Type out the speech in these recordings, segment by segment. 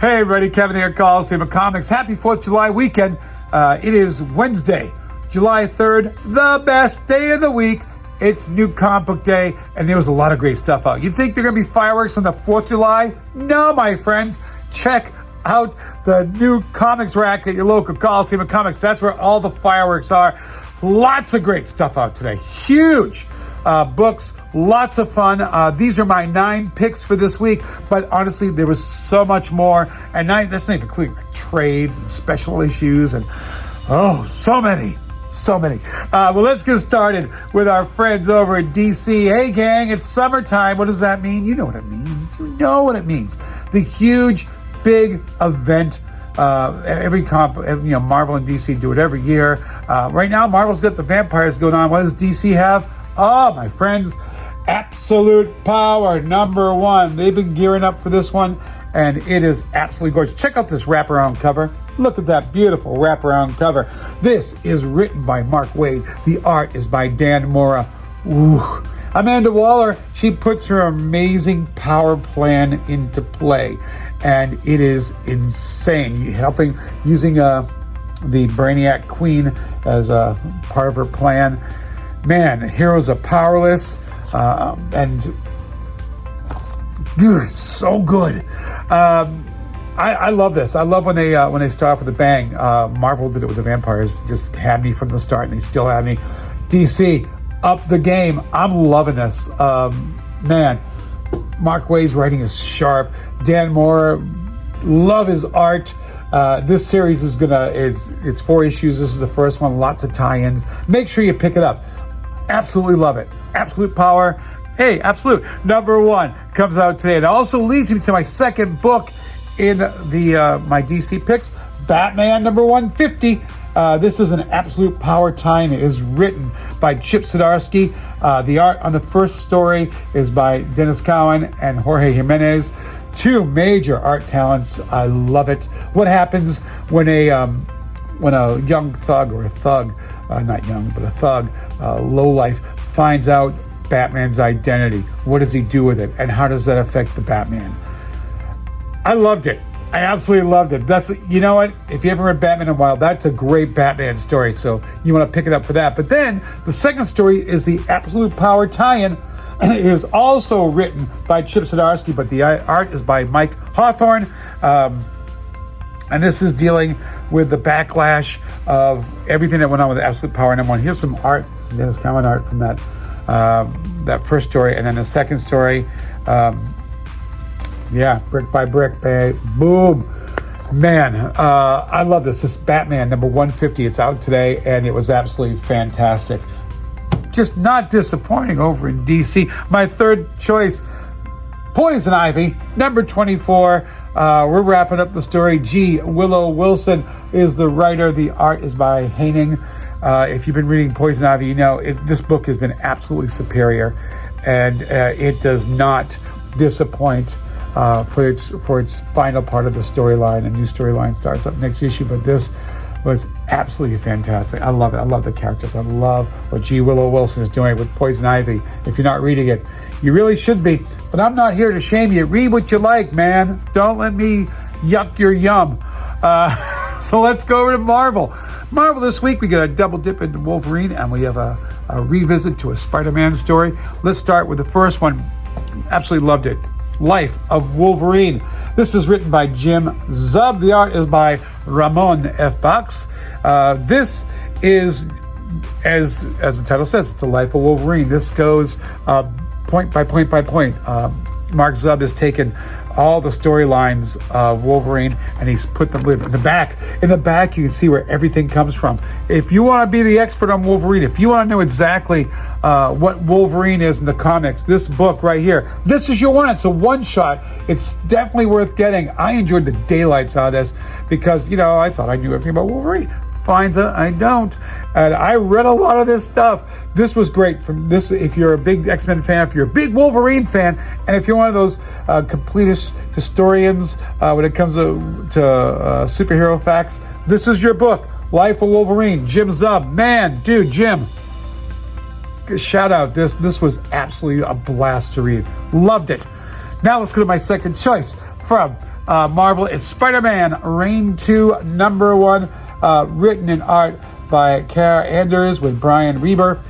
Hey everybody, Kevin here, Coliseum of Comics. Happy 4th of July weekend. It is Wednesday, July 3rd, the best day of the week. It's New Comic Book Day, and there was a lot of great stuff out. You think there are going to be fireworks on the 4th of July? No, my friends. Check out the new comics rack at your local Coliseum of Comics. That's where all the fireworks are. Lots of great stuff out today. Huge books, lots of fun. These are my 9 picks for this week, but honestly, there was so much more. And that's not even including trades and special issues and, so many. Well, let's get started with our friends over at DC. Hey, gang, it's summertime. What does that mean? You know what it means. The huge, big event. Marvel and DC do it every year. Right now, Marvel's got the vampires going on. What does DC have? Oh, my friends, Absolute Power #1. They've been gearing up for this one, and it is absolutely gorgeous. Check out this wraparound cover. Look at that beautiful wraparound cover. This is written by Mark Waid. The art is by Dan Mora. Ooh. Amanda Waller, she puts her amazing power plan into play, and it is insane. Using the Brainiac Queen as a part of her plan. Man, heroes are powerless, and so good. I love this. I love when they start off with a bang. Marvel did it with the vampires, just had me from the start, and they still have me. DC, up the game. I'm loving this. Man, Mark Waid's writing is sharp. Dan Mora, love his art. This series it's 4 issues. This is the first one. Lots of tie-ins. Make sure you pick it up. Absolutely love it. Absolute Power. Hey, Absolute #1 comes out today. It also leads me to my second book in my DC picks, Batman #150. This is an Absolute Power tie-in. It is written by Chip Zdarsky. The art on the first story is by Dennis Cowan and Jorge Jimenez. 2 major art talents. I love it. What happens when a young thug, or a thug, not young, but a thug, lowlife, finds out Batman's identity? What does he do with it? And how does that affect the Batman? I loved it. I absolutely loved it. You know what? If you haven't read Batman in a while, that's a great Batman story. So you want to pick it up for that. But then the second story is the Absolute Power tie-in. It is also written by Chip Zdarsky, but the art is by Mike Hawthorne. And this is dealing with the backlash of everything that went on with Absolute Power #1. Here's some art, some Dennis Cowan art from that first story. And then the second story, brick by brick, babe. Boom. Man, I love this. This Batman #150. It's out today, and it was absolutely fantastic. Just not disappointing over in DC. My third choice, Poison Ivy, #24. We're wrapping up the story. G. Willow Wilson is the writer. The art is by Haining. If you've been reading Poison Ivy, you know this book has been absolutely superior, and it does not disappoint for its final part of the storyline. A new storyline starts up next issue, but this was absolutely fantastic. I love it. I love the characters. I love what G. Willow Wilson is doing with Poison Ivy. If you're not reading it, you really should be. But I'm not here to shame you. Read what you like, man. Don't let me yuck your yum. So let's go over to Marvel. Marvel this week, we got a double dip into Wolverine, and we have a revisit to a Spider-Man story. Let's start with the first one. Absolutely loved it. Life of Wolverine. This is written by Jim Zub. The art is by Ramon F. Box. This is, as the title says, it's the life of Wolverine. This goes point by point by point. Mark Zub has taken all the storylines of Wolverine, and he's put them in the back. In the back, you can see where everything comes from. If you want to be the expert on Wolverine, if you want to know exactly what Wolverine is in the comics, this book right here, this is your one. It's a one-shot. It's definitely worth getting. I enjoyed the daylights out of this because, I thought I knew everything about Wolverine. Finds out I don't. And I read a lot of this stuff. This was great. From this, if you're a big X-Men fan, if you're a big Wolverine fan, and if you're one of those completist historians when it comes to superhero facts, this is your book, Life of Wolverine. Jim Zub. Man, dude, Jim. Shout out. This was absolutely a blast to read. Loved it. Now let's go to my second choice from Marvel, it's Spider-Man Reign 2, number 1, written in art by Kara Anders with Brian Reber.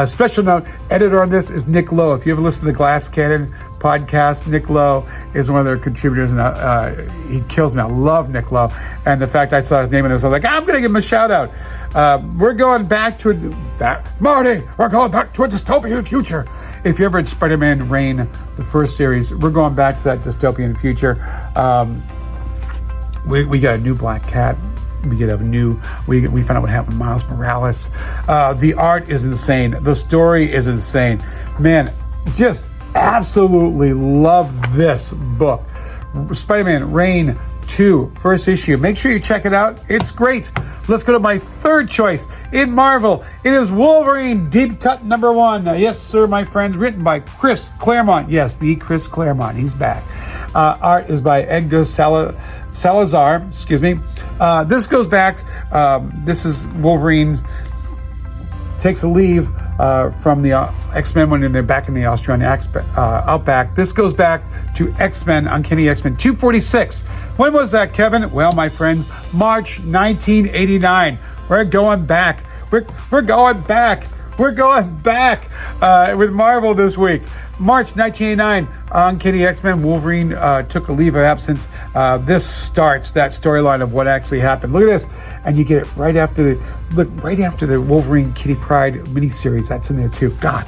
Special note, editor on this is Nick Lowe. If you ever listen to the Glass Cannon podcast, Nick Lowe is one of their contributors, and he kills me. I love Nick Lowe. And the fact I saw his name in this, I was like, I'm going to give him a shout out. We're going back to Marty, we're going back to a dystopian future. If you ever read Spider-Man Reign, the first series, we're going back to that dystopian future. We got a new Black Cat. We find out what happened to Miles Morales. The art is insane. The story is insane. Man, just absolutely love this book. Spider-Man Reign 2, first issue. Make sure you check it out. It's great. Let's go to my third choice in Marvel. It is Wolverine Deep Cut number 1. Yes, sir, my friends. Written by Chris Claremont. Yes, the Chris Claremont. He's back. Art is by Edgar Salazar. Excuse me. This goes back. This is Wolverine takes a leave from the X-Men when they're back in the Australian outback. This goes back to X-Men, Uncanny X-Men 246. When was that, Kevin? Well, my friends, March 1989. We're going back. We're going back. We're going back with Marvel this week. March 1989, Uncanny X-Men, Wolverine took a leave of absence. This starts that storyline of what actually happened. Look at this. And you get it right after the Wolverine Kitty Pryde miniseries. That's in there too. God,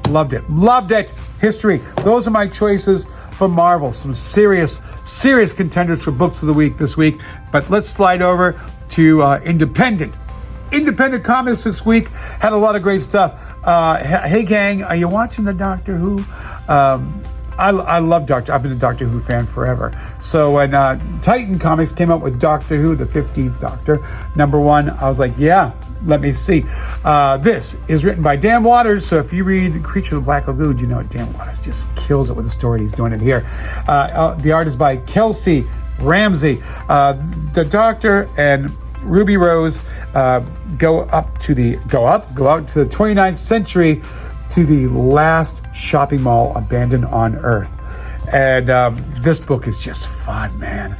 loved it. Loved it. History. Those are my choices for Marvel. Some serious contenders for books of the week this week. But let's slide over to Independent. Independent Comics this week had a lot of great stuff. Hey gang, are you watching the Doctor Who? I love Doctor. I've been a Doctor Who fan forever. So when Titan Comics came out with Doctor Who, the 15th Doctor, number 1, I was like, yeah, let me see. This is written by Dan Watters. So if you read Creature of the Black Lagoon, you know Dan Watters just kills it with the story. He's doing it here. The art is by Kelsey Ramsey. The Doctor and Ruby Rose go out to the 29th century to the last shopping mall abandoned on Earth. And this book is just fun, man.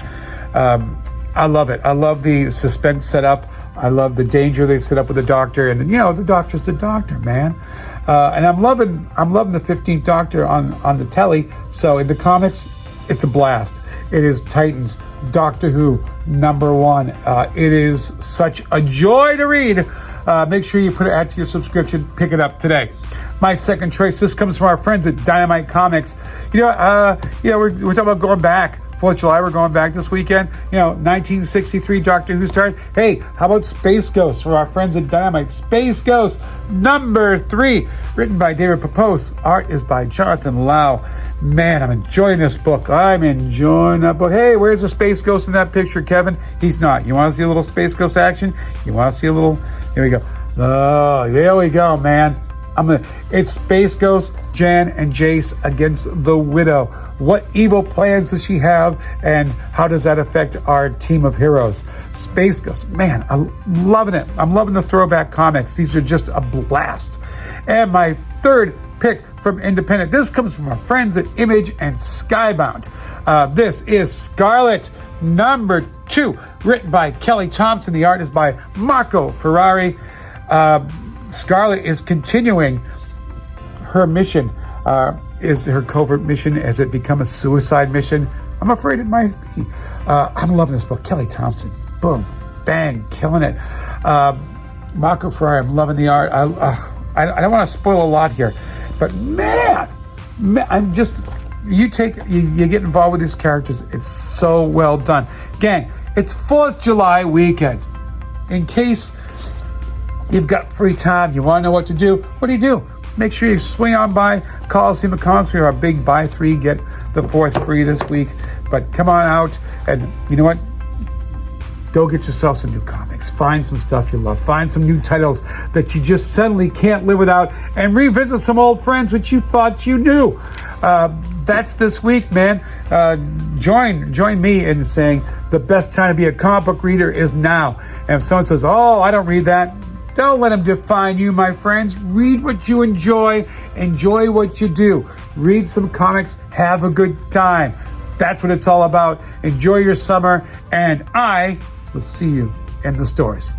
I love it. I love the suspense set up. I love the danger they set up with the Doctor. And, you know, the Doctor's the Doctor, man. And I'm loving the 15th Doctor on the telly. So in the comics, it's a blast. It is Titans Doctor Who number 1. It is such a joy to read. Make sure you add to your subscription. Pick it up today. My second choice. This comes from our friends at Dynamite Comics. We're talking about going back. 4th of July, we're going back this weekend. 1963 Doctor Who started. Hey, how about Space Ghost from our friends at Dynamite? Space Ghost number 3, written by David Pepose. Art is by Jonathan Lau. Man, I'm enjoying this book. I'm enjoying that book. Hey, where's the Space Ghost in that picture, Kevin? He's not. You want to see a little Space Ghost action? You want to see a little? Here we go. Oh, there we go, man. It's Space Ghost, Jan, and Jace against the Widow. What evil plans does she have, and how does that affect our team of heroes? Space Ghost, man, I'm loving it. I'm loving the throwback comics. These are just a blast. And my third pick from Independent. This comes from our friends at Image and Skybound. This is Scarlet number 2, written by Kelly Thompson. The art is by Marco Ferrari. Scarlet is continuing her mission. Is her covert mission? Has it become a suicide mission? I'm afraid it might be. I'm loving this book. Kelly Thompson. Boom. Bang. Killing it. Marco Ferrari. I'm loving the art. I don't want to spoil a lot here. But man, I'm just... You get involved with these characters. It's so well done. Gang, it's 4th of July weekend. In case you've got free time, you want to know what to do, what do? Make sure you swing on by Coliseum of Comics. We have our big buy 3, get the 4th free this week. But come on out, and you know what? Go get yourself some new comics. Find some stuff you love. Find some new titles that you just suddenly can't live without, and revisit some old friends which you thought you knew. That's this week, man. Join me in saying the best time to be a comic book reader is now. And if someone says, "Oh, I don't read that," don't let them define you, my friends. Read what you enjoy. Enjoy what you do. Read some comics. Have a good time. That's what it's all about. Enjoy your summer, and I will see you in the stores.